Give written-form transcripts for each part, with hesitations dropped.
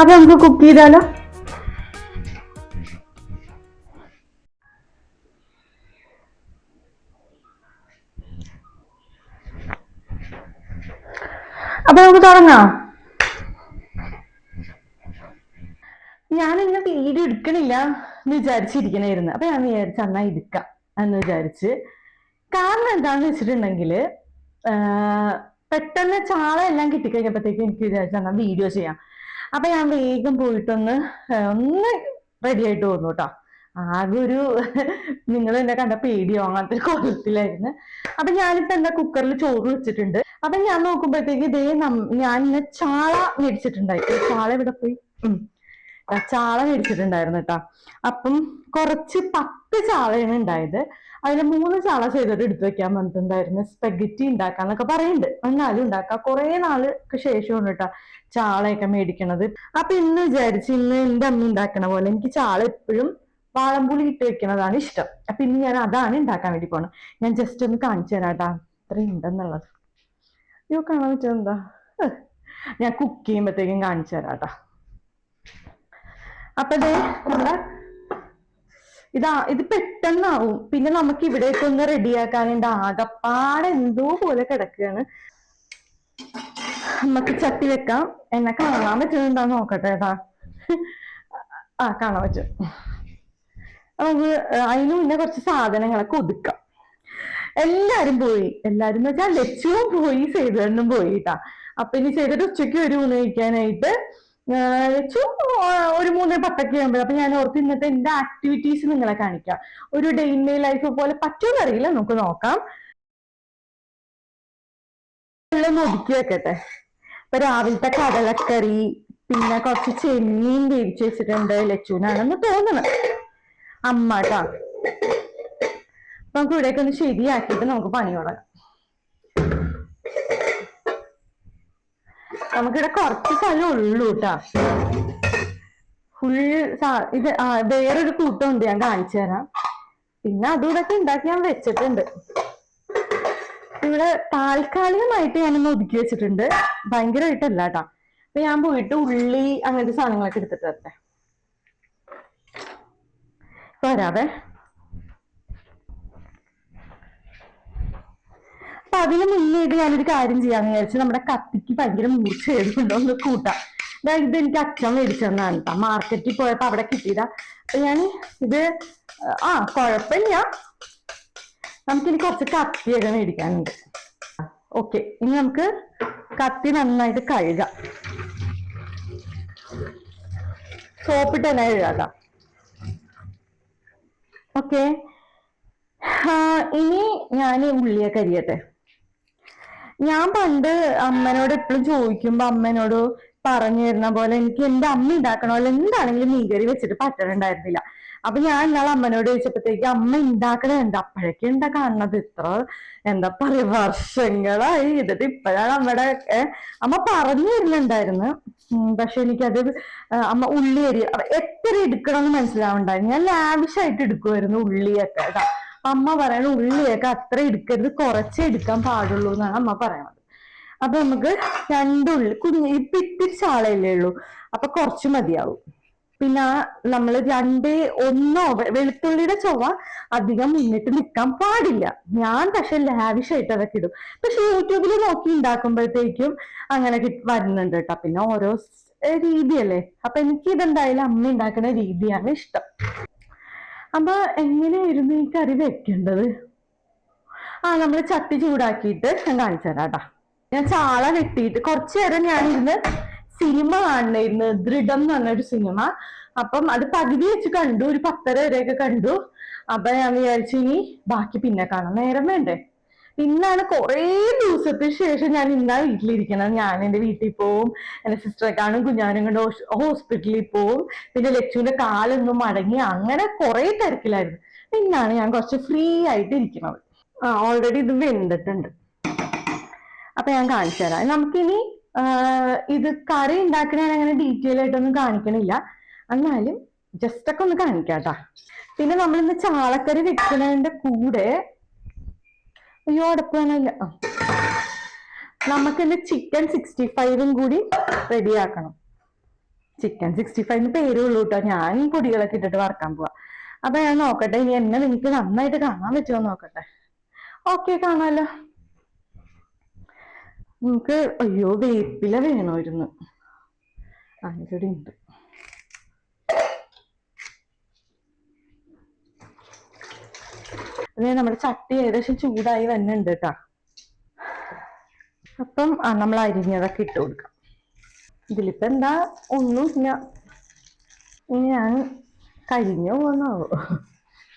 അപ്പൊ നമുക്ക് കുക്ക് ചെയ്താലോ? അപ്പൊ നമുക്ക് തുടങ്ങാം. ഞാൻ ഇന്ന് വീഡിയോ എടുക്കണില്ല എന്ന് വിചാരിച്ചിരിക്കണായിരുന്നു. അപ്പൊ ഞാൻ വിചാരിച്ചു എന്നാ എടുക്കാം എന്ന് വിചാരിച്ച്. കാരണം എന്താന്ന് വെച്ചിട്ടുണ്ടെങ്കില് പെട്ടെന്ന് ചാള എല്ലാം കിട്ടിക്കഴിഞ്ഞപ്പോഴത്തേക്കും എനിക്ക് വിചാരിച്ചു എന്നാ വീഡിയോ ചെയ്യാം. അപ്പൊ ഞാൻ വേഗം പോയിട്ടൊന്ന് ഒന്ന് റെഡി ആയിട്ട് വന്നു കേട്ടോ. ആകെ ഒരു നിങ്ങൾ എന്നെ കണ്ട പേടിയോ അങ്ങനത്തെ ഒരു കോലത്തിലായിരുന്നു. അപ്പൊ ഞാനിപ്പോ എന്താ കുക്കറിൽ ചോറ് വെച്ചിട്ടുണ്ട്. അപ്പൊ ഞാൻ നോക്കുമ്പോഴത്തേക്ക് ഇതേ ഞാൻ ഇന്ന് ചാള മേടിച്ചിട്ടുണ്ടായി. ചാള ഇവിടെ പോയി ചാള മേടിച്ചിട്ടുണ്ടായിരുന്നു കേട്ടോ. അപ്പം കുറച്ച് 10 ചാളയാണ് ഉണ്ടായത്. അതിൽ 3 ചാള ചെയ്തിട്ട് എടുത്തു വെക്കാൻ പറഞ്ഞിട്ടുണ്ടായിരുന്നു. സ്പെഗറ്റി ഉണ്ടാക്കാന്നൊക്കെ പറയുന്നുണ്ട്. എന്നാലും ഉണ്ടാക്കാം. കുറെ നാൾക്ക് ശേഷമാണ് കേട്ടോ ചാളയൊക്കെ മേടിക്കണത്. അപ്പൊ ഇന്ന് വിചാരിച്ചു ഇന്ന് എന്റെ അമ്മ ഉണ്ടാക്കണ പോലെ എനിക്ക് ചാള എപ്പോഴും വാളംപുളി ഇട്ട് വെക്കണതാണ് ഇഷ്ടം. അപ്പൊ ഇന്ന് ഞാൻ അതാണ് ഉണ്ടാക്കാൻ വേണ്ടി പോണത്. ഞാൻ ജസ്റ്റ് ഒന്ന് കാണിച്ചു തരാം കേട്ടാ ഇത്ര ഉണ്ടെന്നുള്ളത്. അയ്യോ കാണാൻ പറ്റുമെന്താ? ഞാൻ കുക്ക് ചെയ്യുമ്പോഴത്തേക്കും കാണിച്ചു തരാം കേട്ടാ. അപ്പൊ നമ്മുടെ ഇത് പെട്ടെന്നാവും. പിന്നെ നമുക്ക് ഇവിടേക്ക് ഒന്ന് റെഡിയാക്കാനുണ്ട്. ആകപ്പാടെ എന്തോ പോലെ കിടക്കുകയാണ്. നമുക്ക് ചട്ടി വെക്കാം. എന്നെ കാണാൻ പറ്റുന്നുണ്ടാന്ന് നോക്കട്ടെ ഏട്ടാ. കാണാൻ പറ്റും. നമുക്ക് അതിന് മുന്നേ കുറച്ച് സാധനങ്ങളൊക്കെ ഒതുക്കാം. എല്ലാരും പോയി. എല്ലാരും എന്ന് വെച്ചാൽ ലച്ചുവും പോയി, സേതുവണ്ണും പോയി കേട്ടാ. അപ്പൊ ഇനി ചെയ്തിട്ട് ഉച്ചയ്ക്ക് ഒരു ഊണ് കഴിക്കാനായിട്ട് ലച്ചു ഒരു 3:10 ആകുമ്പോൾ. അപ്പൊ ഞാൻ ഓർത്ത് ഇന്നത്തെ എന്റെ ആക്ടിവിറ്റീസ് നിങ്ങളെ കാണിക്കാം. ഒരു ഡേ ഇൻ മൈ ലൈഫ് പോലെ പറ്റുമെന്ന് അറിയില്ല, നമുക്ക് നോക്കാം. എല്ലാം ഒതുക്കി വെക്കട്ടെ. ഇപ്പൊ രാവിലത്തെ കടലക്കറി, പിന്നെ കുറച്ച് ചെമ്മീൻ വേവിച്ച് വെച്ചിട്ടുണ്ട്. ലച്ചുവിനാണെന്ന് തോന്നുന്നത്. അമ്മ കേട്ടാ. നമുക്ക് ഇവിടേക്ക് ഒന്ന് ശരിയാക്കിയിട്ട് നമുക്ക് പണി തുടങ്ങാം. നമുക്കിവിടെ കുറച്ച് സ്ഥലം ഉള്ളൂ കേട്ടാ. ഫുൾ ഇത് വേറൊരു കൂട്ടമുണ്ട്, ഞാൻ കാണിച്ചു തരാം. പിന്നെ അതുകൂടെ ഉണ്ടാക്കി ഞാൻ വെച്ചിട്ടുണ്ട്. ഇവിടെ താൽക്കാലികമായിട്ട് ഞാനൊന്ന് ഒതുക്കി വെച്ചിട്ടുണ്ട്, ഭയങ്കരമായിട്ടല്ല കേട്ടാ. അപ്പൊ ഞാൻ പോയിട്ട് ഉള്ളി അങ്ങനത്തെ സാധനങ്ങളൊക്കെ എടുത്തിട്ട് വരട്ടെ. വരാവേ. അപ്പൊ അതിന് മുന്നേത് ഞാനൊരു കാര്യം ചെയ്യാന്ന് വിചാരിച്ചു. നമ്മുടെ കത്തിക്ക് ഭയങ്കര മൂർച്ച ചെയ്തിട്ടുണ്ടോ ഒന്ന് കൂട്ടാം. ഇത് എനിക്ക് അച്ഛൻ മേടിച്ചെന്നാണ് കേട്ടോ. മാർക്കറ്റിൽ പോയപ്പോ അവിടെ കിട്ടിയതാ. അപ്പൊ ഞാൻ ഇത് കുഴപ്പമില്ല. നമുക്കിനി കുറച്ച് കത്തിയൊക്കെ മേടിക്കാനുണ്ട്. ഓക്കെ, ഇനി നമുക്ക് കത്തി നന്നായിട്ട് കഴുകാം. സോപ്പിട്ട് തന്നെ കഴുകാം. ഓക്കെ, ഇനി ഞാൻ ഉള്ളിയൊക്കെ അരിയട്ടെ. ഞാൻ പണ്ട് അമ്മനോട് എപ്പോഴും ചോദിക്കുമ്പോ അമ്മനോട് പറഞ്ഞു തരുന്ന പോലെ എനിക്ക് എന്റെ അമ്മ ഉണ്ടാക്കണ പോലെ എന്താണെങ്കിലും മീൻകറി വെച്ചിട്ട് പറ്റണുണ്ടായിരുന്നില്ല. അപ്പൊ ഞാൻ ഇന്നാളെ അമ്മനോട് ചോദിച്ചപ്പോഴത്തേക്ക് അമ്മ ഉണ്ടാക്കണുണ്ട്. അപ്പോഴേക്കും എന്താ കാണുന്നത്, ഇത്ര എന്താ പറയാ വർഷങ്ങളായി. ഇതിട്ട് ഇപ്പോഴാണ് അമ്മയുടെ അമ്മ പറഞ്ഞു തരുന്നുണ്ടായിരുന്നു. പക്ഷെ എനിക്കത് അമ്മ ഉള്ളി അരി എത്ര എടുക്കണമെന്ന് മനസ്സിലാവുണ്ടായിരുന്നു. ഞാൻ ലാവിഷായിട്ട് എടുക്കുമായിരുന്നു ഉള്ളിയൊക്കെ. അമ്മ പറയണ ഉള്ളിയൊക്കെ അത്ര എടുക്കരുത്, കുറച്ചേ എടുക്കാൻ പാടുള്ളൂ എന്നാണ് അമ്മ പറയണത്. അപ്പൊ നമുക്ക് 2 ഉള്ളി, ഇപ്പൊ ഇത്തിരി ചാളയല്ലേ ഉള്ളൂ, അപ്പൊ കുറച്ച് മതിയാവും. പിന്നെ നമ്മൾ 1 വെളുത്തുള്ളിയുടെ ചൊവ്വ അധികം മുന്നിട്ട് നിൽക്കാൻ പാടില്ല. ഞാൻ പക്ഷെ ലാവിഷായിട്ട് അതൊക്കെ ഇടും. പക്ഷെ യൂട്യൂബിൽ നോക്കി ഉണ്ടാക്കുമ്പോഴത്തേക്കും അങ്ങനെ വരുന്നുണ്ട് കേട്ടോ. പിന്നെ ഓരോ രീതിയല്ലേ. അപ്പൊ എനിക്ക് ഇതെന്തായാലും അമ്മ ഉണ്ടാക്കുന്ന രീതിയാണ് ഇഷ്ടം. അപ്പൊ എങ്ങനെയായിരുന്നു ഈ കറി വെക്കേണ്ടത്? നമ്മൾ ചട്ടി ചൂടാക്കിയിട്ട് ഞാൻ കാണിച്ചു തരാം കേട്ടാ. ഞാൻ ചാള വെട്ടിയിട്ട് കുറച്ചു നേരം ഞാനിരുന്ന് സിനിമ കാണണമായിരുന്നു. ദൃഢം എന്ന് പറഞ്ഞൊരു സിനിമ. അപ്പം അത് പകുതി വെച്ച് കണ്ടു, ഒരു 10:30 വരെയൊക്കെ കണ്ടു. അപ്പൊ ഞാൻ വിചാരിച്ചു ഇനി ബാക്കി പിന്നെ കാണാം, നേരം വേണ്ടേ. ഇന്നാണ് കുറേ ദിവസത്തിന് ശേഷം ഞാൻ ഇന്നാ വീട്ടിലിരിക്കണം. ഞാൻ എന്റെ വീട്ടിൽ പോവും, എന്റെ സിസ്റ്ററെ കാണും, കുഞ്ഞാനും കൊണ്ട് ഹോസ്പിറ്റലിൽ പോവും, പിന്നെ ലക്ഷ്മിന്റെ കാലൊന്നും മടങ്ങി, അങ്ങനെ കുറെ തിരക്കിലായിരുന്നു. ഇന്നാണ് ഞാൻ കുറച്ച് ഫ്രീ ആയിട്ട് ഇരിക്കുന്നത്. ഓൾറെഡി ഇത് വെന്തിട്ടുണ്ട്. അപ്പൊ ഞാൻ കാണിച്ചു തരാം. നമുക്കിനി ഇത് കറി ഉണ്ടാക്കണ അങ്ങനെ ഡീറ്റെയിൽ ആയിട്ടൊന്നും കാണിക്കണില്ല, എന്നാലും ജസ്റ്റ് ഒക്കെ ഒന്ന് കാണിക്കാട്ടാ. പിന്നെ നമ്മളിന്ന് ചാളക്കറി വെക്കുന്നതിന്റെ കൂടെ അയ്യോ അടുപ്പ് വേണമില്ല, നമുക്കിന്ന് ചിക്കൻ 65 കൂടി റെഡിയാക്കണം. ചിക്കൻ 65 പേരേ ഉള്ളൂ കേട്ടോ. ഞാൻ പൊടികളൊക്കെ ഇട്ടിട്ട് വറക്കാൻ പോവാ. അപ്പൊ ഞാൻ നോക്കട്ടെ ഇനി എന്നെ നിങ്ങൾക്ക് നന്നായിട്ട് കാണാൻ പറ്റുമോ നോക്കട്ടെ. ഓക്കെ, കാണാലോ. നമുക്ക് അയ്യോ വേപ്പില വേണമായിരുന്നു. അതിലൂടെ ഉണ്ട്. അതെ, നമ്മുടെ ചട്ടി ഏകദേശം ചൂടായി വന്നുണ്ട് കേട്ടാ. അപ്പം നമ്മൾ അരിഞ്ഞതൊക്കെ ഇട്ട് കൊടുക്കാം. ഇതിലിപ്പോ എന്താ ഒന്നുമില്ല. ഇനി ഞാൻ കരിഞ്ഞു പോന്നാവോ?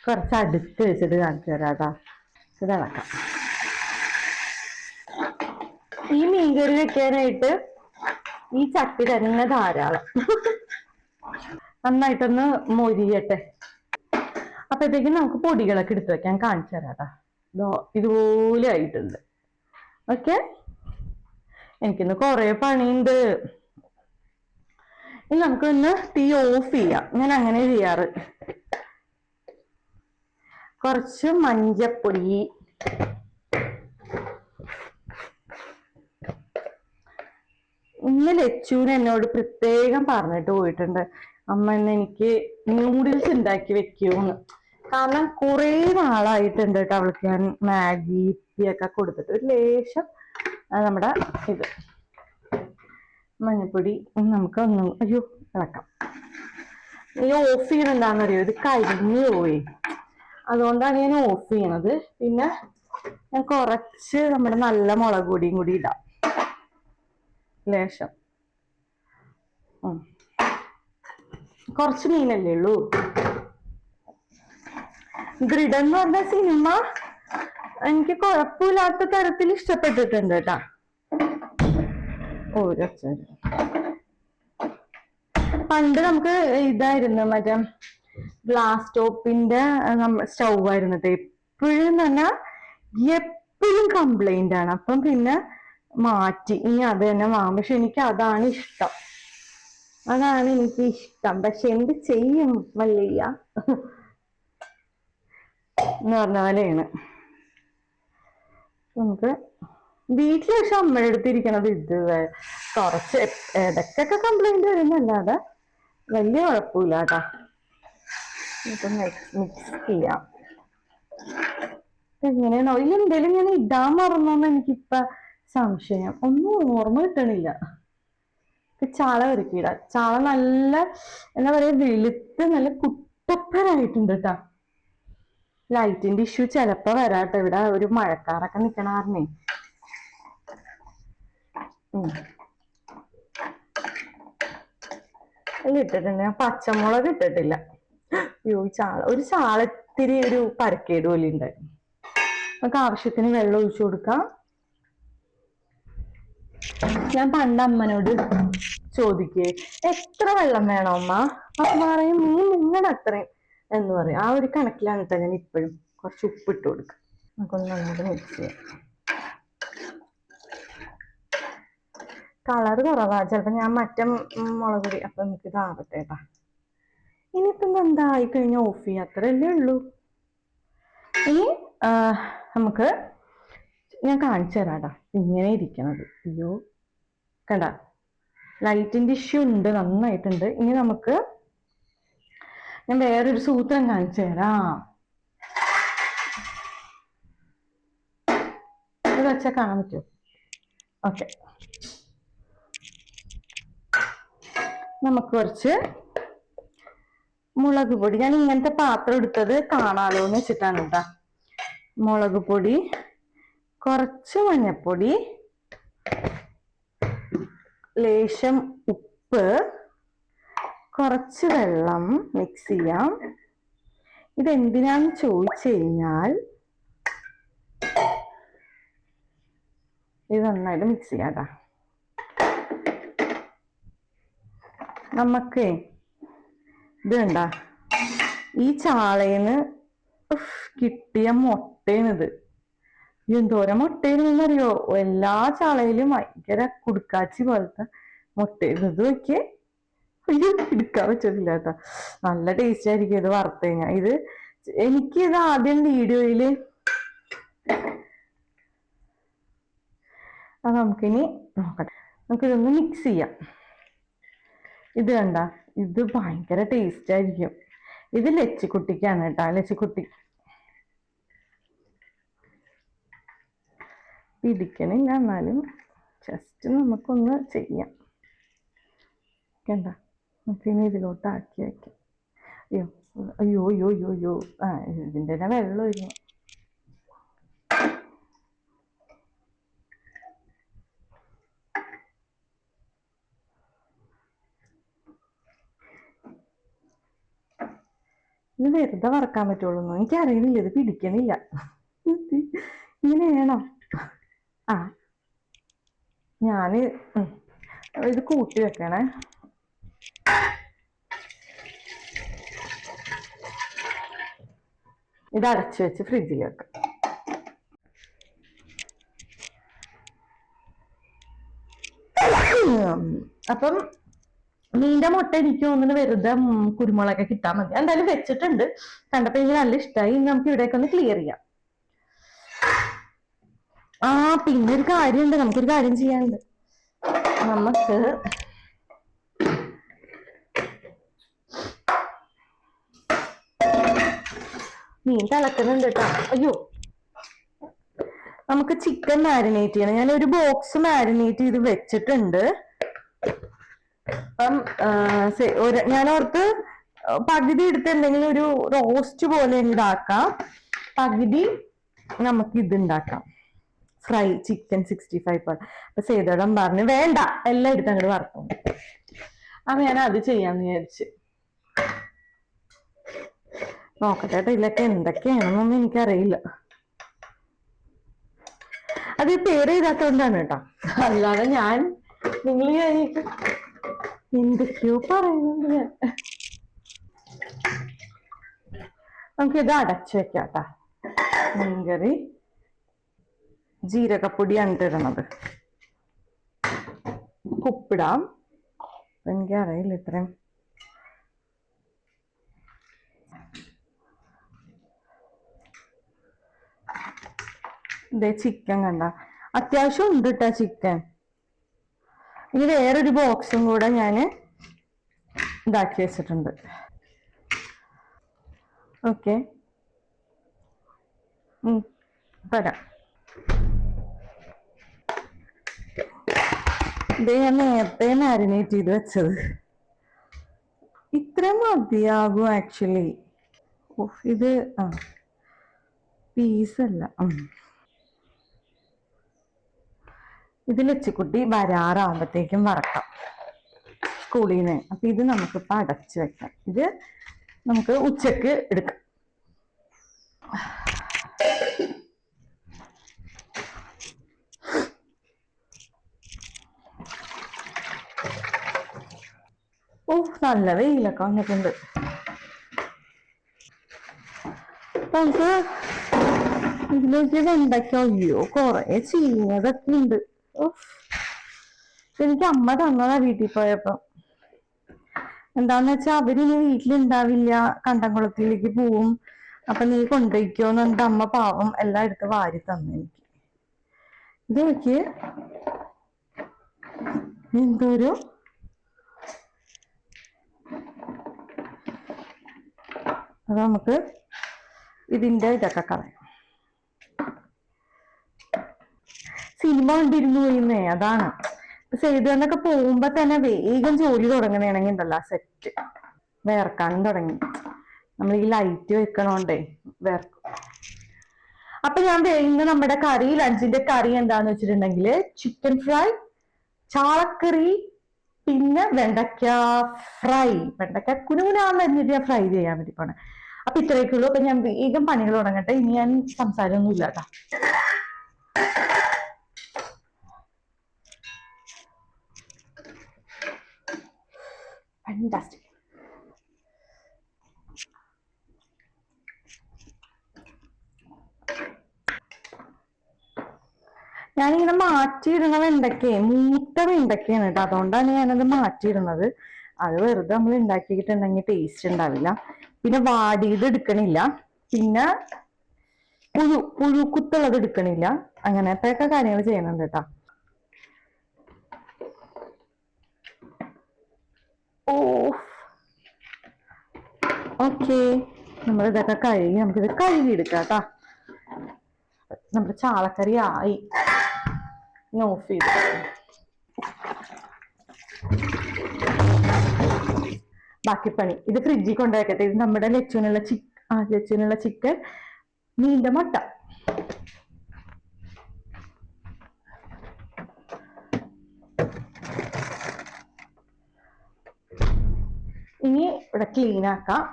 കുറച്ച് അടുത്ത് വെച്ചിട്ട് കാണിച്ചു തരാട്ടാ. ഇത് ഇളക്കാം. ഈ മീൻകറി വെക്കാനായിട്ട് ഈ ചട്ടി തന്നെ ധാരാളം. നന്നായിട്ടൊന്ന് മൊരിയട്ടെ. അപ്പോഴത്തേക്കും നമുക്ക് പൊടികളൊക്കെ എടുത്ത് വെക്കാൻ കാണിച്ചു തരാട്ടാ. ഇതുപോലെ ആയിട്ടുണ്ട്. ഓക്കെ, എനിക്കിന്ന് കുറെ പണിയുണ്ട്. ഇനി നമുക്കൊന്ന് തീ ഓഫ് ചെയ്യാം. ഞാൻ അങ്ങനെ ചെയ്യാറ്. കുറച്ച് മഞ്ഞപ്പൊടി, ഇന്ന് ലച്ചൂന് എന്നോട് പ്രത്യേകം പറഞ്ഞിട്ട് പോയിട്ടുണ്ട്, അമ്മ ഇന്ന് എനിക്ക് നൂഡിൽസ് ഉണ്ടാക്കി വെക്കൂന്ന്. കാരണം കുറെ നാളായിട്ടുണ്ട് കേട്ടോ അവൾക്ക് ഞാൻ മാഗി ഒക്കെ കൊടുത്തിട്ട്. ഒരു ലേശം നമ്മുടെ ഇത് മഞ്ഞപ്പൊടി നമുക്ക് ഒന്നും അയ്യോ ഇളക്കാം. ഈ ഓഫ് ചെയ്യണ എന്താണെന്നറിയോ, ഇത് കരിഞ്ഞു പോയി. അതുകൊണ്ടാണ് ഞാൻ ഓഫ് ചെയ്യണത്. പിന്നെ ഞാൻ കുറച്ച് നമ്മുടെ നല്ല മുളക് പൊടിയും കൂടി ഇടാം, ലേശം. കുറച്ച് മീനല്ലേ ഉള്ളൂ. ദൃഢം എന്ന് പറഞ്ഞ സിനിമ എനിക്ക് കുഴപ്പമില്ലാത്ത തരത്തിൽ ഇഷ്ടപ്പെട്ടിട്ടുണ്ട് കേട്ടാ. പണ്ട് നമുക്ക് ഇതായിരുന്നു, മറ്റേ ഗ്ലാസ് ടോപ്പിന്റെ സ്റ്റൗ ആയിരുന്നു. എപ്പോഴും തന്നെ എപ്പോഴും കംപ്ലൈന്റ് ആണ്. അപ്പം പിന്നെ മാറ്റി, ഇനി അത് തന്നെ വാങ്ങും. പക്ഷെ എനിക്ക് അതാണ് ഇഷ്ടം. പക്ഷെ എന്ത് ചെയ്യും മല്ലയ്യ എന്ന് പറഞ്ഞ പോലെയാണ്. നമുക്ക് വീട്ടിൽ പക്ഷെ അമ്മയുടെ അടുത്തിരിക്കണത് ഇത് കുറച്ച് ഇടയ്ക്കൊക്കെ കംപ്ലൈന്റ് വരുന്നല്ലാതെ വലിയ കുഴപ്പമില്ല കേട്ടാ. ഇപ്പൊ മിക്സ് ചെയ്യാം. എങ്ങനെയാണോ ഈ എന്തേലും ഞാൻ ഇടാൻ മറന്നോന്ന് എനിക്കിപ്പ സംശയം. ഒന്നും ഓർമ്മ കിട്ടണില്ല. ചാള ഒരുക്കിയിടാം. ചാള നല്ല എന്താ പറയാ വെളുത്ത് നല്ല കുട്ടപ്പനായിട്ടുണ്ട് കേട്ടാ. ലൈറ്റിന്റെ ഇഷ്യൂ ചിലപ്പോ വരാട്ടോ. ഇവിടെ ഒരു മഴക്കാറൊക്കെ നിക്കണ കാരണേ. ഇട്ടിട്ടുണ്ട്. ഞാൻ പച്ചമുളക് ഇട്ടിട്ടില്ല. അയ്യോ ഒരു ചാളത്തിരി ഒരു പരക്കേട് പോലെ ഉണ്ടായിരുന്നു. നമുക്ക് ആവശ്യത്തിന് വെള്ളം ഒഴിച്ചു കൊടുക്കാം. ഞാൻ പണ്ട് അമ്മനോട് ചോദിക്കേ എത്ര വെള്ളം വേണോ അമ്മ? അപ്പൊ പറയും നീ നിങ്ങളുടെ അത്രയും എന്ന് പറയും. ആ ഒരു കണക്കിലാണ് കേട്ടോ ഞാൻ ഇപ്പോഴും കുറച്ച് ഉപ്പിട്ട് കൊടുക്കും. നമുക്കൊന്ന് അങ്ങോട്ട് മിക്സ് ചെയ്യാം. കളർ കുറവാ, ചിലപ്പോ ഞാൻ മറ്റേ മുളക് പൊടി. അപ്പൊ നമുക്ക് ഇതാവട്ടെ കേട്ടാ. ഇനിയിപ്പം എന്താ ആയിക്കഴിഞ്ഞാൽ ഓഫ് ചെയ്യാം, അത്രയല്ലേ ഉള്ളൂ. ഇനി നമുക്ക് ഞാൻ കാണിച്ചു തരാടാ ഇങ്ങനെ ഇരിക്കണത്. അയ്യോ കണ്ട, ലൈറ്റിന്റെ ഇഷ്യൂ ഉണ്ട്, നന്നായിട്ടുണ്ട്. ഇനി നമുക്ക് ഞാൻ വേറൊരു സൂത്രം കാണിച്ചു തരാം. ഇത് വെച്ചാൽ കാണാൻ പറ്റുമോ? ഓക്കെ, നമുക്ക് കുറച്ച് മുളക് പൊടി, ഞാൻ ഇങ്ങനത്തെ പാത്രം എടുത്തത് കാണാലോ എന്ന് വെച്ചിട്ടാണ് കേട്ടാ. മുളക് പൊടി, കുറച്ച് മഞ്ഞപ്പൊടി, ലേശം ഉപ്പ്, കുറച്ച് വെള്ളം മിക്സ് ചെയ്യാം. ഇതെന്തിനാന്ന് ചോദിച്ചു കഴിഞ്ഞാൽ ഇത് നന്നായിട്ട് മിക്സ് ചെയ്യാട്ടാ. നമുക്ക് ഇത് കണ്ട, ഈ ചാളേന്ന് കിട്ടിയ മുട്ടേനിത്. എന്തോരം മുട്ടേന്നറിയോ? എല്ലാ ചാളയിലും ഭയങ്കര കുടുക്കാച്ചി പോലത്തെ മുട്ടേന്ന്. ഇത് നോക്കിയേ, അയ്യോ എടുക്കാൻ പറ്റത്തില്ല കേട്ടോ. നല്ല ടേസ്റ്റ് ആയിരിക്കും ഇത് വറുത്ത് കഴിഞ്ഞാൽ. എനിക്കിത് ആദ്യം വീഡിയോയില് അത് നമുക്കിനി നോക്കട്ടെ. നമുക്കിതൊന്ന് മിക്സ് ചെയ്യാം. ഇത് കണ്ട, ഇത് ഭയങ്കര ടേസ്റ്റ് ആയിരിക്കും. ഇത് ലച്ചിക്കുട്ടിക്കാണ് കേട്ടാ. ലച്ചിക്കുട്ടി പിടിക്കണില്ല, എന്നാലും ജസ്റ്റ് നമുക്കൊന്ന് ചെയ്യാം. കണ്ട, നമുക്കിനി ഇതിലോട്ട് ആക്കി വയ്ക്കാം. അയ്യോ അയ്യോ അയ്യോ അയ്യോ അയ്യോ, ഇതിൻ്റെ തന്നെ വെള്ളം ഒഴിഞ്ഞു. ഇത് വെറുതെ വറക്കാൻ പറ്റുള്ളൂ, എനിക്കറിയുന്നില്ല, ഇത് പിടിക്കണില്ല. ഇങ്ങനെ വേണോ? ആ, ഞാന് ഇത് കൂട്ടി വെക്കണേ. ഇത് അടച്ചു വെച്ച് ഫ്രിഡ്ജിൽ വെക്കാം. അപ്പം മീൻ്റെ മുട്ട എനിക്ക് തോന്നുന്നു വെറുതെ കുരുമുളകൊക്കെ ഇട്ടാൽ മതി. എന്തായാലും വെച്ചിട്ടുണ്ട്, കണ്ടപ്പോ എനിക്ക് നല്ല ഇഷ്ടമായി. നമുക്ക് ഇവിടേക്ക് ഒന്ന് ക്ലിയർ ചെയ്യാം. ആ, പിന്നെ ഒരു കാര്യമുണ്ട്, നമുക്കൊരു കാര്യം ചെയ്യാനുണ്ട്. നമുക്ക് മീൻ തിളക്കുന്നുണ്ട് കേട്ടോ. അയ്യോ, നമുക്ക് ചിക്കൻ മാരിനേറ്റ് ചെയ്യണം. ഞാൻ ഒരു ബോക്സ് മാരിനേറ്റ് ചെയ്ത് വെച്ചിട്ടുണ്ട്. അപ്പം ഞാൻ ഓർത്ത് പകുതി എടുത്ത് എന്തെങ്കിലും ഒരു റോസ്റ്റ് പോലെ ഇതാക്കാം, പകുതി നമുക്ക് ഇത് ഉണ്ടാക്കാം, ഫ്രൈ ചിക്കൻ 65. അപ്പൊ സേതോടം പറഞ്ഞു വേണ്ട, എല്ലാം എടുത്ത് അങ്ങോട്ട് വറുത്തു. അപ്പൊ ഞാൻ അത് ചെയ്യാന്ന് വിചാരിച്ച്. നോക്കട്ടെ ഇതിലൊക്കെ എന്തൊക്കെയാണെന്നൊന്നും എനിക്കറിയില്ല. അത് പേര് ചെയ്താത്തോണ്ടാണ് കേട്ടോ, അല്ലാതെ ഞാൻ നിങ്ങൾ എന്തൊക്കെയോ പറയുന്നുണ്ട് ഞാൻ. നമുക്കിത് അടച്ചു വെക്കാട്ടാ. മീൻകറി ജീരകപ്പൊടിയാണ് ഇടണത്. ഉപ്പിടാം, എനിക്കറിയില്ല ഇത്രയും. ഇതേ ചിക്കൻ കണ്ട, അത്യാവശ്യം ഉണ്ട് കേട്ടാ ചിക്കൻ. ഇനി വേറൊരു ബോക്സും കൂടെ ഞാൻ ഇതാക്കി വെച്ചിട്ടുണ്ട്. ഓക്കെ, തരാം. ഇത് ഞാൻ നേരത്തെ മാരിനേറ്റ് ചെയ്ത് വെച്ചത്. ഇത്ര മതിയാകും ആക്ച്വലി. ഇത് പീസല്ല. ഇത് ലച്ചിക്കുട്ടി വരാറാകുമ്പോഴത്തേക്കും വറക്കാം സ്കൂളിൽ നിന്ന്. അപ്പൊ ഇത് നമുക്കിപ്പോൾ അടച്ചു വെക്കാം. ഇത് നമുക്ക് ഉച്ചക്ക് എടുക്കാം. നല്ല വെയിലൊക്കെ വന്നിട്ടുണ്ട്. നമുക്ക് ഇതിലേക്ക് വെണ്ടയ്ക്ക, അയ്യോ കൊറേ ചീഞ്ഞതൊക്കെ ഉണ്ട്. എനിക്ക് അമ്മ തന്നതാ വീട്ടിൽ പോയപ്പോ. എന്താന്ന് വെച്ചാ അവരിനി വീട്ടിലുണ്ടാവില്ല, കണ്ടംകുളത്തിലേക്ക് പോവും. അപ്പൊ നീ കൊണ്ടുപോയിക്കോന്ന് പറഞ്ഞിട്ട് അമ്മ പാവം എല്ലാം എടുത്ത് വാരി തന്നു എനിക്ക്. ഇതെനിക്ക് എന്തൊരു അത് നമുക്ക് ഇതിന്റെ ഇതൊക്കെ കളയാം. സിനിമ കണ്ടിരുന്നു പോയിന്നേ, അതാണ്. സേതുവെന്നൊക്കെ പോകുമ്പോ തന്നെ വേഗം ജോലി തുടങ്ങണേണെങ്കിൽ ഉണ്ടല്ലോ സെറ്റ് വേർക്കാനും തുടങ്ങി. നമ്മൾ ഈ ലൈറ്റ് വെക്കണോണ്ടേ വേർക്കും. അപ്പൊ ഞാൻ ഇന്ന് നമ്മുടെ കറി, ലഞ്ചിന്റെ കറി എന്താന്ന് വെച്ചിട്ടുണ്ടെങ്കിൽ ചിക്കൻ ഫ്രൈ, ചാളക്കറി, പിന്നെ വെണ്ടയ്ക്ക ഫ്രൈ. വെണ്ടയ്ക്ക കുനുകുനാന്ന് അരിഞ്ഞിട്ട് ഞാൻ ഫ്രൈ ചെയ്യാൻ വേണ്ടി പോണേ. അപ്പൊ ഇത്രയൊക്കെയുള്ളൂ. അപ്പൊ ഞാൻ വേഗം പണികൾ തുടങ്ങട്ടെ. ഇനി ഞാൻ സംസാരമൊന്നും ഇല്ല കേട്ടോ. ഫാന്റാസ്റ്റിക്. ഞാനിങ്ങനെ മാറ്റിയിടുന്ന വെണ്ടയ്ക്ക മൂത്ത വെണ്ടയ്ക്കയാണ് കേട്ടോ, അതുകൊണ്ടാണ് ഞാനത് മാറ്റിയിടുന്നത്. അത് വെറുതെ നമ്മൾ ഉണ്ടാക്കിയിട്ടുണ്ടെങ്കിൽ ടേസ്റ്റ് ഉണ്ടാവില്ല. പിന്നെ വാടിയത് എടുക്കണില്ല, പിന്നെ പുഴുക്കുത്തുള്ളത് എടുക്കണില്ല. അങ്ങനത്തെയൊക്കെ കാര്യങ്ങൾ ചെയ്യുന്നുണ്ട് കേട്ടോ. ഓ ഓക്കെ, നമ്മൾ ഇതൊക്കെ കഴുകി നമുക്കിത് കഴുകിയെടുക്കാം കേട്ടാ. നമ്മുടെ ചാളക്കറി ആയി. ഓഫ് ചെയ്ത് ബാക്കി പണി ഇത് ഫ്രിഡ്ജിൽ കൊണ്ടുവയ്ക്കട്ടെ. ഇത് നമ്മുടെ ലച്ചുവിനുള്ള ചിക്കൻ, മീൻ്റെ മുട്ട. ഇനി ഇവിടെ ക്ലീൻ ആക്കാം.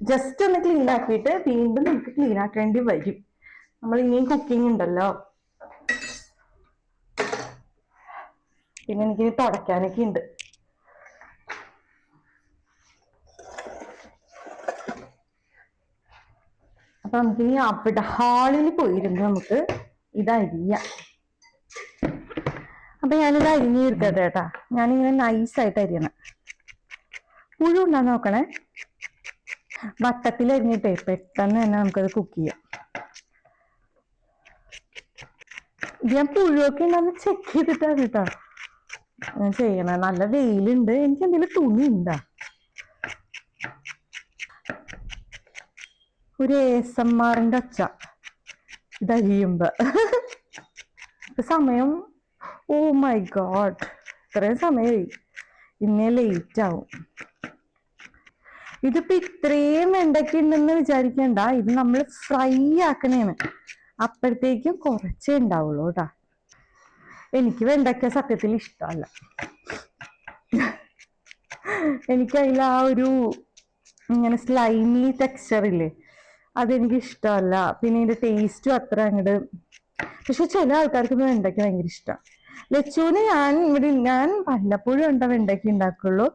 ജസ്റ്റ് ഒന്ന് ക്ലീൻ ആക്കിയിട്ട് വീണ്ടും നമുക്ക് ക്ലീൻ ആക്കേണ്ടി വരും. നമ്മൾ ഇനിയും കുക്കിംഗ് ഉണ്ടല്ലോ. പിന്നെ എനിക്ക് തുടയ്ക്കാനൊക്കെ ഉണ്ട്. അപ്പൊ നമുക്ക് ഇനി അവിടെ ഹാളിൽ പോയിരുന്നു നമുക്ക് ഇത് അരിയാം. അപ്പൊ ഞാനിത് അരിഞ്ഞു തീർക്കട്ടെ കേട്ടാ. ഞാനിങ്ങനെ നൈസായിട്ട് അരിയണം. പുഴു ഉണ്ടാ നോക്കണേ. വട്ടത്തിൽ അരിഞ്ഞിട്ടേ പെട്ടെന്ന് തന്നെ നമുക്കത് കുക്ക് ചെയ്യാം. ഞാൻ പുഴുവൊക്കെ ഉണ്ടാന്ന് ചെക്ക് ചെയ്തിട്ടാണ് കേട്ടോ ഞാൻ ചെയ്യണേ. നല്ല വെയിലുണ്ട്. എനിക്ക് എന്തെങ്കിലും തുണി ഉണ്ടാ? ഒരു ASMRന്റെ ഒച്ച ഇതരിയുമ്പോ. സമയം, ഓ മൈ ഗോഡ്, ഇത്രയും സമയമായി. ഇന്നേ ലേറ്റ് ആവും. ഇതിപ്പോ ഇത്രയും വെണ്ടയ്ക്ക ഉണ്ടെന്ന് വിചാരിക്കണ്ട. ഇത് നമ്മൾ ഫ്രൈ ആക്കണേണ്. അപ്പോഴത്തേക്കും കുറച്ചേ ഉണ്ടാവുള്ളൂ കേട്ടാ. എനിക്ക് വെണ്ടയ്ക്ക സത്യത്തിൽ ഇഷ്ടമല്ല. എനിക്കതിൽ ആ ഒരു ഇങ്ങനെ സ്ലൈമി ടെക്സ്ചർ ഇല്ലേ, അതെനിക്ക് ഇഷ്ടമല്ല. പിന്നെ ഇതിന്റെ ടേസ്റ്റും അത്ര അങ്ങോട്ട്. പക്ഷെ ചില ആൾക്കാർക്ക് വെണ്ടയ്ക്ക ഭയങ്കര ഇഷ്ടമാണ്. ലച്ചുവിന് ഞാൻ വല്ലപ്പോഴും വെണ്ടയ്ക്ക ഉണ്ടാക്കുള്ളൂ.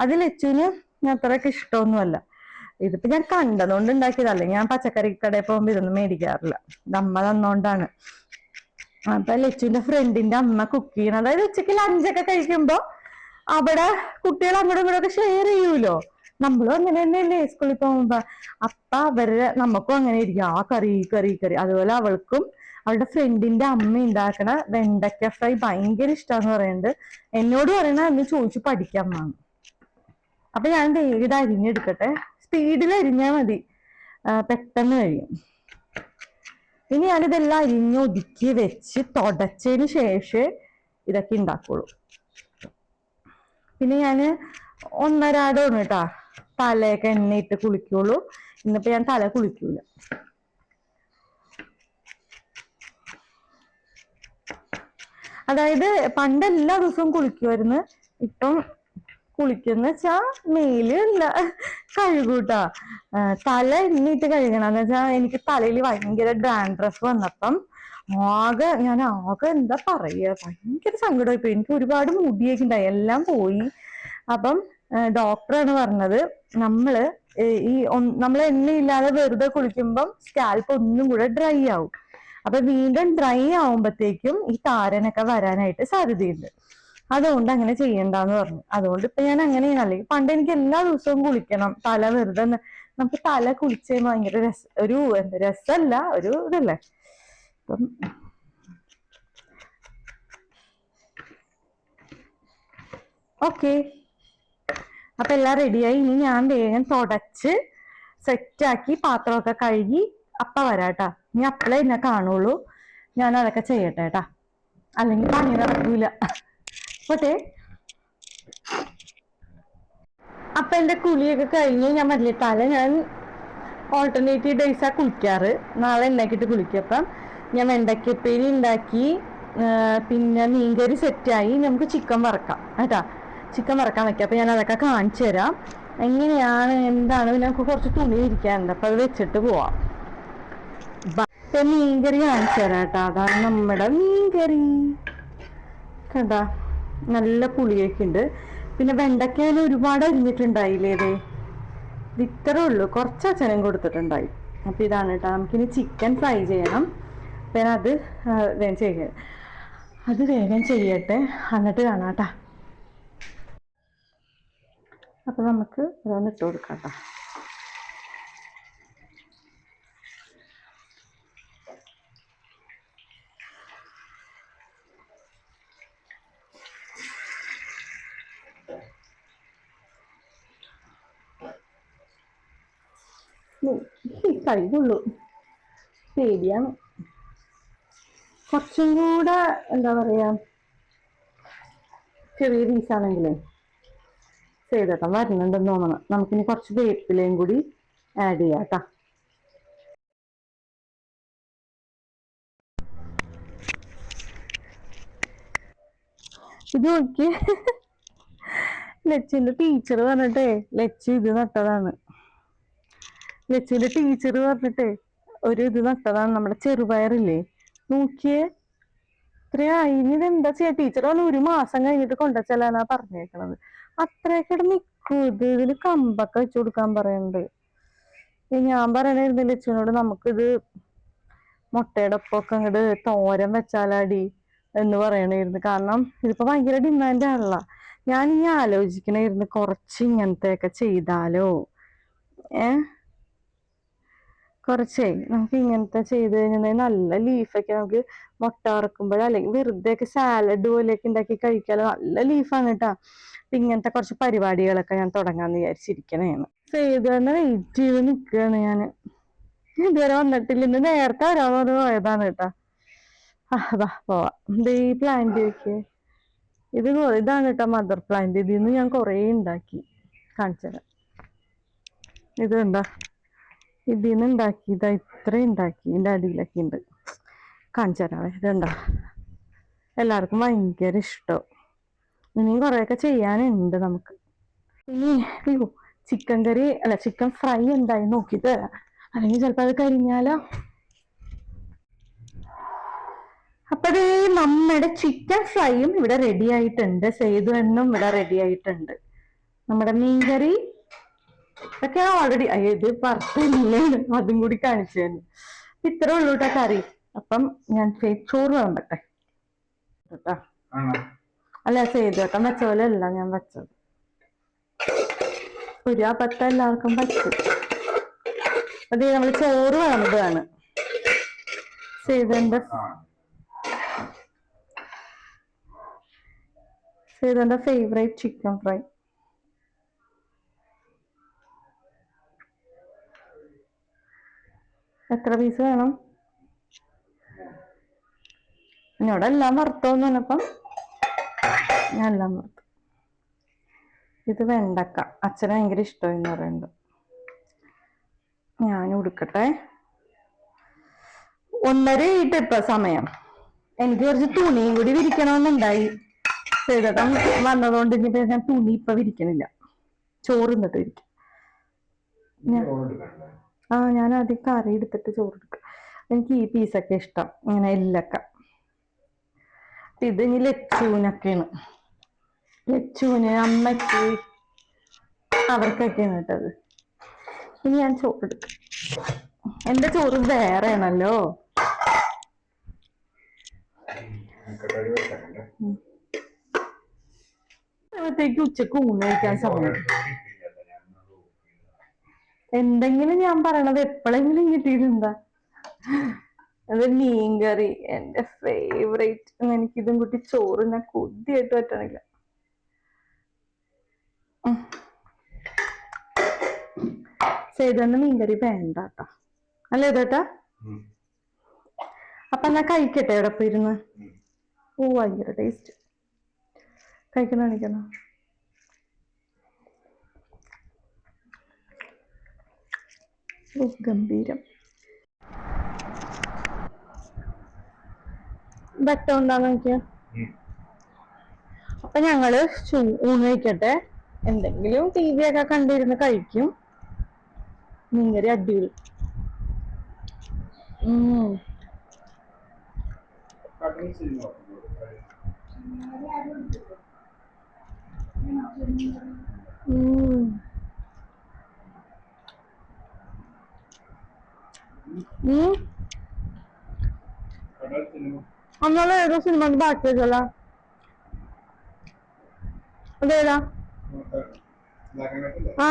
അത് ലച്ചുവിന് അത്രയൊക്കെ ഇഷ്ടമൊന്നുമല്ല. ഇതിപ്പോ ഞാൻ കണ്ടതുകൊണ്ട് ഉണ്ടാക്കിയതല്ലേ. ഞാൻ പച്ചക്കറി കടയിൽ പോകുമ്പോ ഇതൊന്നും മേടിക്കാറില്ല. ഇത് അമ്മ തന്നോണ്ടാണ്. അപ്പൊ ലച്ചുവിന്റെ ഫ്രണ്ടിന്റെ അമ്മ കുക്ക് ചെയ്യണം. അതായത് ഉച്ചക്ക് ലഞ്ചൊക്കെ കഴിക്കുമ്പോ അവിടെ കുട്ടികൾ അങ്ങോട്ടും ഇങ്ങോട്ടൊക്കെ ഷെയർ ചെയ്യൂലോ. നമ്മളും അങ്ങനെ തന്നെയല്ലേ സ്കൂളിൽ പോകുമ്പോ. അപ്പൊ നമുക്കും അങ്ങനെ ഇരിക്കും. ആ കറി കറി കറി. അതുപോലെ അവൾക്കും അവളുടെ ഫ്രണ്ടിന്റെ അമ്മ ഉണ്ടാക്കണ വെണ്ടയ്ക്ക ഫ്രൈ ഭയങ്കര ഇഷ്ടമാന്ന് പറയുന്നുണ്ട്. എന്നോട് പറയണ എന്ന് ചോദിച്ചു പഠിക്കാൻ വാങ്ങും. അപ്പൊ ഞാൻ ഇത് അരിഞ്ഞെടുക്കട്ടെ. സ്പീഡിൽ അരിഞ്ഞാൽ മതി, പെട്ടെന്ന് കഴിയും. ഇനി ഞാനിതെല്ലാം അരിഞ്ഞൊതുക്കി വെച്ച് തുടച്ചതിന് ശേഷമേ ഇതൊക്കെ ഉണ്ടാക്കുള്ളൂ. പിന്നെ ഞാന് ഒന്നരാടമാണ് കേട്ടാ തലയൊക്കെ എണ്ണയിട്ട് കുളിക്കുള്ളൂ. ഇന്നിപ്പോ ഞാൻ തല കുളിക്കൂല. അതായത് പണ്ട് എല്ലാ ദിവസവും കുളിക്കുമായിരുന്നു. ഇപ്പം കുളിക്കുന്ന വെച്ചാ മേലില്ല കഴുകൂട്ടാ. തല എണ്ണീട്ട് കഴുകണം. എന്ന് വെച്ചാ എനിക്ക് തലയിൽ ഭയങ്കര ഡാൻഡ്രഫ് വന്നപ്പം ഞാൻ ആകെ എന്താ പറയാ, ഭയങ്കര സങ്കടമായി പോയി. എനിക്ക് ഒരുപാട് മുടിയൊക്കെ ഉണ്ടായി, എല്ലാം പോയി. അപ്പം ഡോക്ടറാണ് പറഞ്ഞത് നമ്മള് എണ്ണയില്ലാതെ വെറുതെ കുളിക്കുമ്പം സ്കാൽപ്പ് ഒന്നും കൂടെ ഡ്രൈ ആവും. അപ്പൊ വീണ്ടും ഡ്രൈ ആവുമ്പത്തേക്കും ഈ താരനൊക്കെ വരാനായിട്ട് സാധ്യതയുണ്ട്. അതുകൊണ്ട് അങ്ങനെ ചെയ്യണ്ടെന്ന് പറഞ്ഞു. അതുകൊണ്ട് ഇപ്പൊ ഞാൻ അങ്ങനെയാണ്. അല്ലെങ്കിൽ പണ്ട് എനിക്ക് എല്ലാ ദിവസവും കുളിക്കണം. തല വെറുതെ നമുക്ക് തല കുളിച്ച് ഭയങ്കര രസമല്ല, ഒരു ഇതല്ലേ. അപ്പം ഓക്കെ, അപ്പൊ എല്ലാം റെഡിയായി. ഇനി ഞാൻ വേഗം തുടച്ച് സെറ്റാക്കി പാത്രമൊക്കെ കഴുകി അപ്പ വരാട്ടാ. ഇനി അപ്പളേ എന്നെ കാണുള്ളൂ. ഞാൻ അതൊക്കെ ചെയ്യട്ടെ കേട്ടാ, അല്ലെങ്കിൽ പണി നടക്കൂല. ഓട്ടെ. അപ്പൊ എന്റെ കുളിയൊക്കെ കഴിഞ്ഞ് ഞാൻ പറഞ്ഞില്ലേ, തല ഞാൻ ഓൾട്ടർനേറ്റീവ് ഡേയ്സാ കുളിക്കാറ്. നാളെ എണ്ണക്കിട്ട് കുളിക്കും. അപ്പം ഞാൻ വെണ്ടയ്ക്കപ്പേരി ഉണ്ടാക്കി. പിന്നെ മീൻകറി സെറ്റായി. നമുക്ക് ചിക്കൻ വറക്കാം കേട്ടാ. ചിക്കൻ വറക്കാൻ വെക്കാം. അപ്പൊ ഞാൻ അതൊക്കെ കാണിച്ചു തരാം എങ്ങനെയാണ് എന്താണ്. നമുക്ക് കുറച്ച് തുണി ഇരിക്കാനുണ്ട്, അപ്പൊ അത് വെച്ചിട്ട് പോവാം. മീൻകറി കാണിച്ചു തരാം കേട്ടാ. അതാണ് നമ്മുടെ മീൻകറി കേട്ടാ. നല്ല പുളിയൊക്കെ ഉണ്ട്. പിന്നെ വെണ്ടയ്ക്ക ഒരുപാട് അരിഞ്ഞിട്ടുണ്ടായില്ലേ. ഇത്രേ ഉള്ളൂ, കുറച്ച് അച്ഛനും കൊടുത്തിട്ടുണ്ടായി. അപ്പൊ ഇതാണ് കേട്ടോ. നമുക്കിനി ചിക്കൻ ഫ്രൈ ചെയ്യണം. പിന്നെ അത് വേഗം ചെയ്യട്ടെ, എന്നിട്ട് കാണാം കേട്ടാ. അപ്പൊ നമുക്ക് അതൊന്ന് ഇട്ട് കൊടുക്കാം കേട്ടോ. കഴിവുള്ളൂ. പേടിയാണ്. കുറച്ചും കൂടെ എന്താ പറയാ, ചെറിയ പീസാണെങ്കിലേ ചെയ്തേട്ടാ വരുന്നുണ്ടെന്ന് തോന്നണം. നമുക്കിനി കുറച്ച് വേപ്പിലയും കൂടി ആഡ് ചെയ്യാം കേട്ടാ. ഇത് നോക്കി, ലച്ചുവിന്റെ ടീച്ചർ പറഞ്ഞിട്ടേ, ലച്ചു ഇത് നട്ടതാണ്. ലച്ചുവിന്റെ ടീച്ചർ പറഞ്ഞിട്ടേ ഒരു ഇത് നട്ടതാണ്, നമ്മുടെ ചെറുപയറില്ലേ, നോക്കിയേ ഇത്രയായി. ഇനി ഇതെന്താ ചെയ്യാ? ടീച്ചർ പറഞ്ഞ 1 മാസം കഴിഞ്ഞിട്ട് കൊണ്ടുവച്ചാലാന്നാ പറഞ്ഞേക്കണത്. അത്രയൊക്കെ നിക്കൂ. ഇതില് കമ്പൊക്കെ വെച്ചു കൊടുക്കാൻ പറയുന്നുണ്ട്. ഞാൻ പറയണായിരുന്നു ലച്ചുവിനോട്, നമുക്കിത് മുട്ടയുടെ ഒപ്പൊക്കെ അങ്ങോട്ട് തോരൻ വെച്ചാലാടി എന്ന് പറയണായിരുന്നു. കാരണം ഇതിപ്പോ ഭയങ്കര ഡിമാൻഡാണല്ല. ഞാൻ ഇനി ആലോചിക്കണായിരുന്നു കുറച്ച് ഇങ്ങനത്തെയൊക്കെ ചെയ്താലോ. കുറച്ചേ നമുക്ക് ഇങ്ങനത്തെ ചെയ്ത് കഴിഞ്ഞാൽ നല്ല ലീഫൊക്കെ നമുക്ക് മുട്ട വറക്കുമ്പോഴോ അല്ലെങ്കിൽ വെറുതെ ഒക്കെ സാലഡ് പോലെയൊക്കെ ഉണ്ടാക്കി കഴിക്കാലോ. നല്ല ലീഫാണ് കേട്ടാ. ഇങ്ങനത്തെ കുറച്ച് പരിപാടികളൊക്കെ ഞാൻ തുടങ്ങാന്ന് വിചാരിച്ചിരിക്കണേന്ന്. ചെയ്ത് തന്നെ വെയിറ്റ് ചെയ്ത് നിൽക്കുകയാണ് ഞാൻ. ഇതുവരെ വന്നിട്ടില്ല. ഇന്ന് നേരത്തെ വരാമെന്ന് പോയതാണ് കേട്ടാ. അതാ പോവാ. ഈ പ്ലാന്റ് ഒക്കെ ഇതാണ് കേട്ടോ മദർ പ്ലാന്റ്. ഇതിന്ന് ഞാൻ കൊറേ ഉണ്ടാക്കി കാണിച്ചത്. ഇത് എന്താ, ഇതിന്ന് ഉണ്ടാക്കി, ഇതാ ഇത്ര ഉണ്ടാക്കി. ഇതിന്റെ അടിയിലൊക്കെ ഉണ്ട്, കാണിച്ചു തരാവേ. ഇതുണ്ടാ, എല്ലാവർക്കും ഭയങ്കര ഇഷ്ടം. ഇനിയും കുറെയൊക്കെ ചെയ്യാനുണ്ട് നമുക്ക്. ഇനി ചിക്കൻ കറി അല്ല ചിക്കൻ ഫ്രൈ എന്തായി നോക്കിയിട്ട് തരാം, അല്ലെങ്കിൽ ചിലപ്പോൾ അത് കരിഞ്ഞാലോ. അപ്പൊ നമ്മുടെ ചിക്കൻ ഫ്രൈയും ഇവിടെ റെഡി ആയിട്ടുണ്ട്. സേതു എണ്ണും ഇവിടെ റെഡി ആയിട്ടുണ്ട്. നമ്മുടെ മീൻകറി ഇതൊക്കെ ഓൾറെഡി ഇത് പറഞ്ഞില്ലേ, അതും കൂടി കാണിച്ചു തന്നെ. ഇത്ര ഉള്ളൂ കേട്ടോ കറി. അപ്പം ഞാൻ ചോറ് വേണ്ടട്ടെ കേട്ടാ. അല്ല സേതുവേട്ടൻ വെച്ച പോലെ അല്ല ഞാൻ വെച്ചത്. ഒരു അബദ്ധം എല്ലാവർക്കും പറ്റും. അത് നമ്മൾ ചോറ് വേണ്ടതാണ്. സേതുവിന്റെ ഫേവറേറ്റ് ചിക്കൻ ഫ്രൈ. എത്ര പീസ് വേണം? എന്നോട് എല്ലാം വറുത്തോന്ന് പറഞ്ഞപ്പം ഞാൻ എല്ലാം വറുത്തു. ഇത് വെണ്ടക്ക അച്ഛന് ഭയങ്കര ഇഷ്ടമെന്ന് പറയുന്നുണ്ട്. ഞാൻ കൊടുക്കട്ടെ. 1:30 ഇപ്പൊ സമയം. എനിക്ക് കുറച്ച് തുണിയും കൂടി വിരിക്കണമെന്നുണ്ടായി. ചെയ്തട്ടം വന്നതുകൊണ്ട് ഇനിയിപ്പോ ഞാൻ തുണി ഇപ്പൊ വിരിക്കണില്ല, ചോറ് ഇന്നിട്ട് വിരിക്കും. ഞാൻ ആദ്യം കറി എടുത്തിട്ട് ചോറ് എടുക്കാം. എനിക്ക് ഈ പീസൊക്കെ ഇഷ്ടം, ഇങ്ങനെ എല്ലൊക്കെ. ഇത് ഇനി ലച്ചൂനൊക്കെയാണ്, ലച്ചൂന് അമ്മയ്ക്ക് അവർക്കൊക്കെയാണ് കേട്ടത്. ഇനി ഞാൻ ചോറ് എടുക്കാം. എന്റെ ചോറ് വേറെ ആണല്ലോ. ഉച്ചക്ക് ഊണ് കഴിക്കാൻ സമയം. എന്തെങ്കിലും ഞാൻ പറയണത് എപ്പോഴെങ്കിലും കിട്ടിയിട്ടുണ്ടാ? അത് മീൻകറി എന്റെ ഫേവറേറ്റ്. എനിക്കിതും കൂട്ടി ചോറ് ഞാൻ കൊതിയായിട്ട് പറ്റണില്ല. ചെയ്തോണ്ട് മീൻകറി വേണ്ട കേട്ടോ, അല്ലേ ഇതേട്ടാ? അപ്പൊ എന്നാ കഴിക്കട്ടെ ഇവിടെ പോയിരുന്ന്. ഭയങ്കര ടേസ്റ്റ്. കാണിക്കണം. ഗംഭീരം. ബട്ട ഉണ്ടാന്ന് നോക്കിയ. അപ്പൊ ഞങ്ങള് ഊണ് കഴിക്കട്ടെ. എന്തെങ്കിലും TV ഒക്കെ കണ്ടിരുന്ന് കഴിക്കും. മീൻകറി അടിപൊളി. അന്നാളെ ഏതോ സിനിമ ബാക്കി വെച്ചല്ല, അതേതാ? ആ